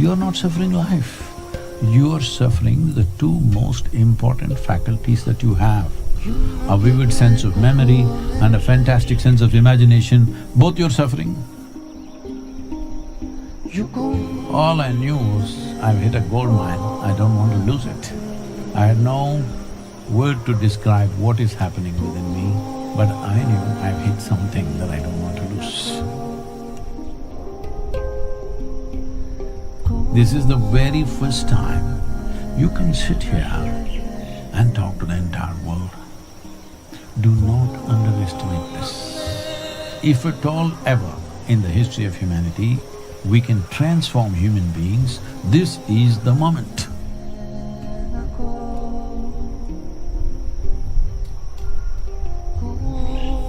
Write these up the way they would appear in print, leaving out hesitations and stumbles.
you're not suffering life. You're suffering the two most important faculties that you have. A vivid sense of memory and a fantastic sense of imagination, both you're suffering. All I knew was, I've hit a gold mine, I don't want to lose it. I had no word to describe what is happening within me, but I knew I've hit something that I don't want to lose. This is the very first time you can sit here and talk to the entire world. Do not underestimate this. If at all ever in the history of humanity we can transform human beings, this is the moment.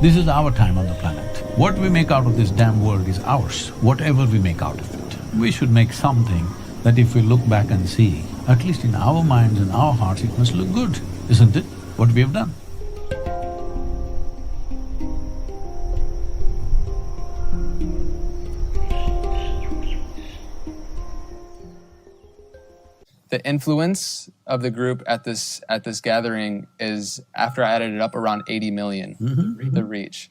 This is our time on the planet. What we make out of this damn world is ours, whatever we make out of it. We should make something that if we look back and see, at least in our minds and our hearts, it must look good, isn't it, what we have done? The influence of the group at this gathering is, after I added it up, around 80 million, the reach.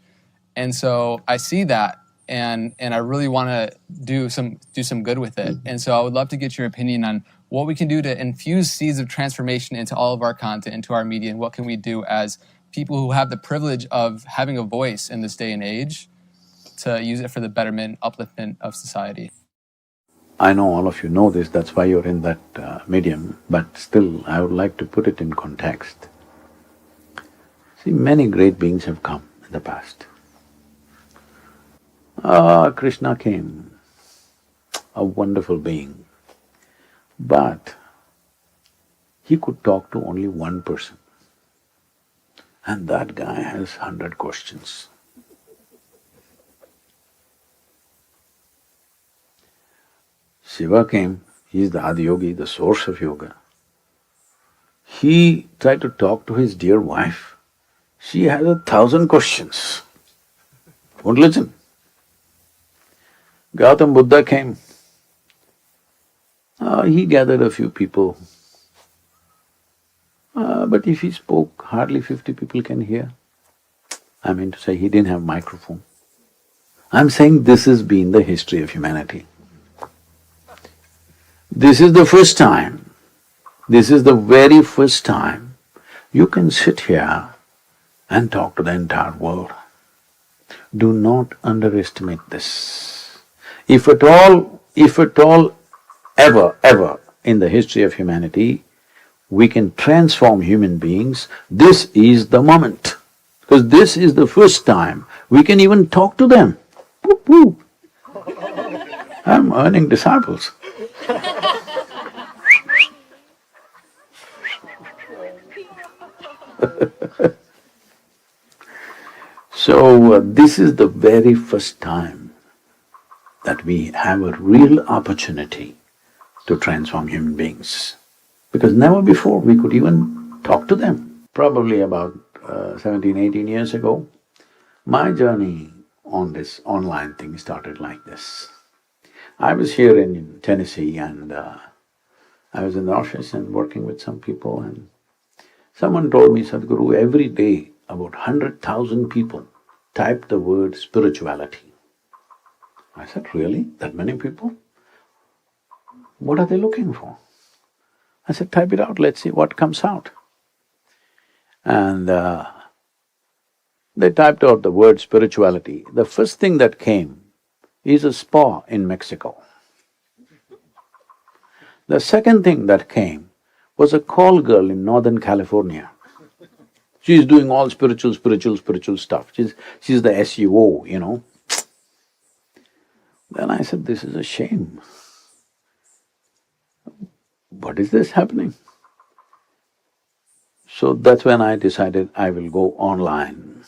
And so I see that and I really want to do some good with it. And so I would love to get your opinion on what we can do to infuse seeds of transformation into all of our content, into our media, and what can we do as people who have the privilege of having a voice in this day and age to use it for the betterment, upliftment of society. I know all of you know this, that's why you're in that medium, but still I would like to put it in context. See, many great beings have come in the past. Krishna came, a wonderful being, but he could talk to only one person, and that guy has 100 questions. Shiva came, he's the Adi Yogi, the source of yoga. He tried to talk to his dear wife. She has 1,000 questions. Won't listen. Gautam Buddha came. He gathered a few people. But if he spoke, hardly 50 people can hear. I mean to say, he didn't have microphone. I'm saying this has been the history of humanity. This is the first time, this is the very first time you can sit here and talk to the entire world. Do not underestimate this. If at all, ever in the history of humanity, we can transform human beings, this is the moment. Because this is the first time we can even talk to them. Whoop, whoop. I'm earning disciples. So, this is the very first time that we have a real opportunity to transform human beings. Because never before we could even talk to them. Probably about 17, 18 years ago, my journey on this online thing started like this. I was here in Tennessee and I was in the office and working with some people, and someone told me, Sadhguru, every day about 100,000 people type the word spirituality. I said, really? That many people? What are they looking for? I said, type it out, let's see what comes out. And they typed out the word spirituality. The first thing that came is a spa in Mexico. The second thing that came was a call girl in Northern California. She's doing all spiritual stuff. She's the SUO, you know. Then I said, this is a shame. What is this happening? So that's when I decided I will go online.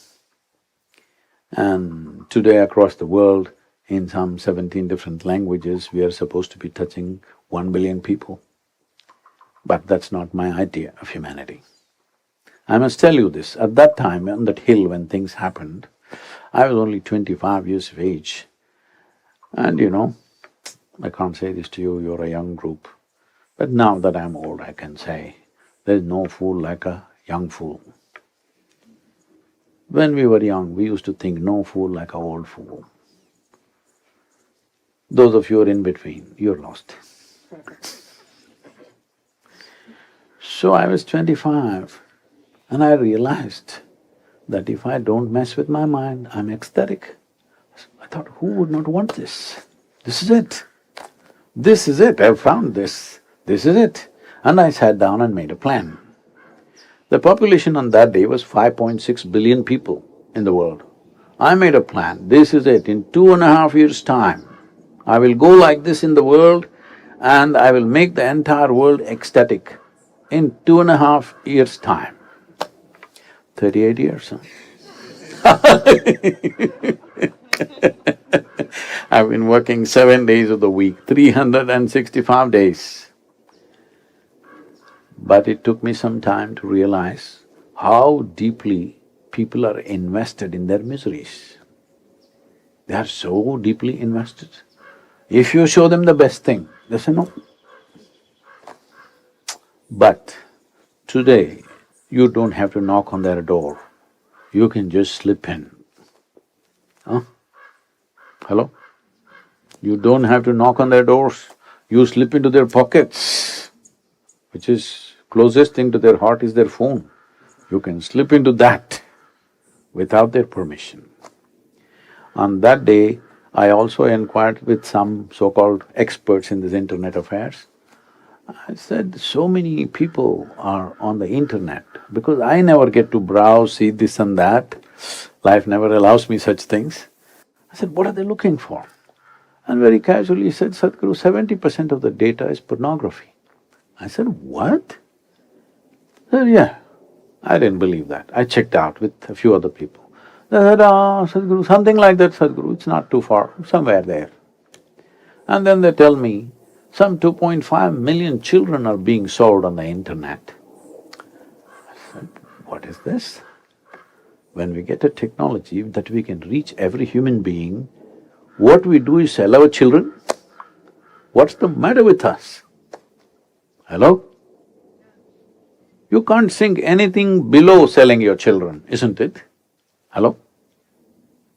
And today across the world, in some 17 different languages, we are supposed to be touching 1 billion people. But that's not my idea of humanity. I must tell you this, at that time on that hill when things happened, I was only 25 years of age. And you know, I can't say this to you, you're a young group. But now that I'm old, I can say, there's no fool like a young fool. When we were young, we used to think no fool like a old fool. Those of you who are in between, you're lost. So I was 25 and I realized that if I don't mess with my mind, I'm ecstatic. I thought, who would not want this? This is it. This is it, I've found this. This is it. And I sat down and made a plan. The population on that day was 5.6 billion people in the world. I made a plan, this is it, in 2.5 years' time, I will go like this in the world and I will make the entire world ecstatic in 2.5 years' time. 38 years, huh? I've been working 7 days of the week, 365 days. But it took me some time to realize how deeply people are invested in their miseries. They are so deeply invested. If you show them the best thing, they say no. But today, you don't have to knock on their door, you can just slip in. Huh? Hello? You don't have to knock on their doors, you slip into their pockets, which is closest thing to their heart is their phone. You can slip into that without their permission. On that day, I also inquired with some so-called experts in this internet affairs. I said, so many people are on the internet, because I never get to browse, see this and that, life never allows me such things. I said, what are they looking for? And very casually said, Sadhguru, 70% of the data is pornography. I said, what? They said, yeah. I didn't believe that. I checked out with a few other people. They said, Sadhguru, something like that, Sadhguru, it's not too far, somewhere there. And then they tell me, some 2.5 million children are being sold on the internet. I said, what is this? When we get a technology that we can reach every human being, what we do is sell our children? What's the matter with us? Hello? You can't think anything below selling your children, isn't it? Hello?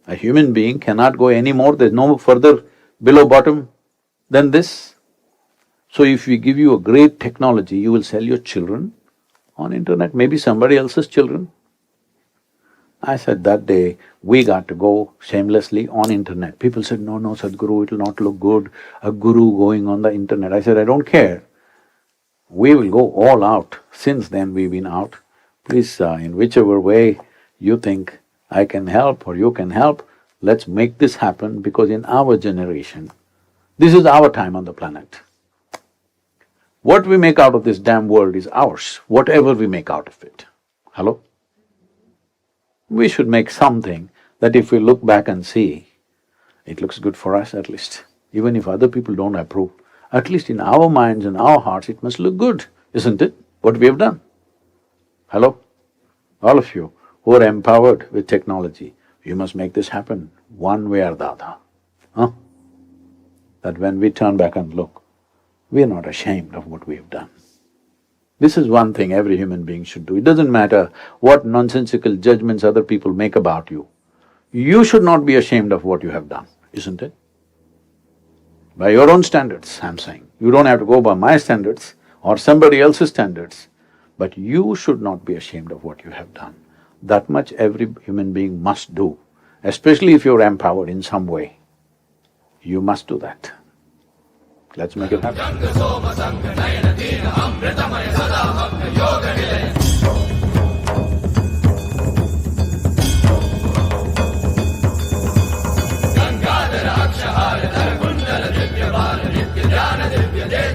A human being cannot go any more, there's no further below bottom than this. So if we give you a great technology, you will sell your children on internet, maybe somebody else's children. I said that day, we got to go shamelessly on internet. People said, no, no, Sadhguru, it will not look good, a guru going on the internet. I said, I don't care. We will go all out. Since then we've been out. Please, in whichever way you think I can help or you can help, let's make this happen, because in our generation, this is our time on the planet. What we make out of this damn world is ours, whatever we make out of it. Hello? We should make something that if we look back and see, it looks good for us at least. Even if other people don't approve, at least in our minds and our hearts it must look good, isn't it, what we have done? Hello? All of you who are empowered with technology, you must make this happen one way or the other, huh? That when we turn back and look, we are not ashamed of what we have done. This is one thing every human being should do. It doesn't matter what nonsensical judgments other people make about you. You should not be ashamed of what you have done, isn't it? By your own standards, I'm saying. You don't have to go by my standards or somebody else's standards, but you should not be ashamed of what you have done. That much every human being must do, especially if you're empowered in some way. You must do that. Let's make it happen. Ganga Dara Akshahara Dara Kundala Divya Bala Nitya Jnana Divya Deva